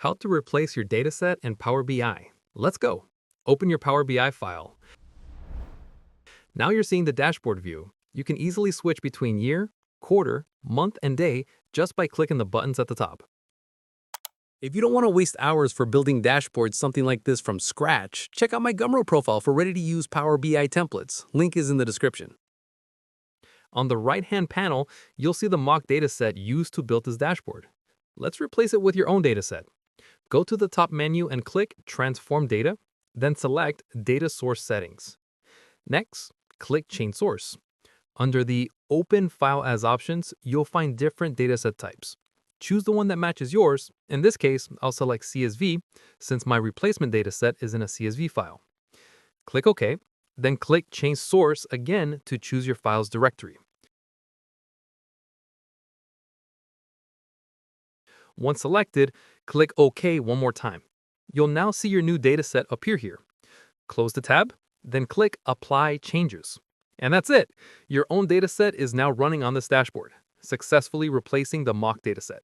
How to replace your dataset in Power BI. Let's go. Open your Power BI file. Now you're seeing the dashboard view. You can easily switch between year, quarter, month, and day just by clicking the buttons at the top. If you don't want to waste hours for building dashboards something like this from scratch, check out my Gumroad profile for ready-to-use Power BI templates. Link is in the description. On the right-hand panel, you'll see the mock dataset used to build this dashboard. Let's replace it with your own dataset. Go to the top menu and click Transform Data, then select Data Source Settings. Next, click Change Source. Under the Open File As options, you'll find different dataset types. Choose the one that matches yours. In this case, I'll select CSV since my replacement dataset is in a CSV file. Click OK, then click Change Source again to choose your file's directory. Once selected, click OK one more time. You'll now see your new dataset appear here. Close the tab, then click Apply Changes. And that's it! Your own dataset is now running on this dashboard, successfully replacing the mock dataset.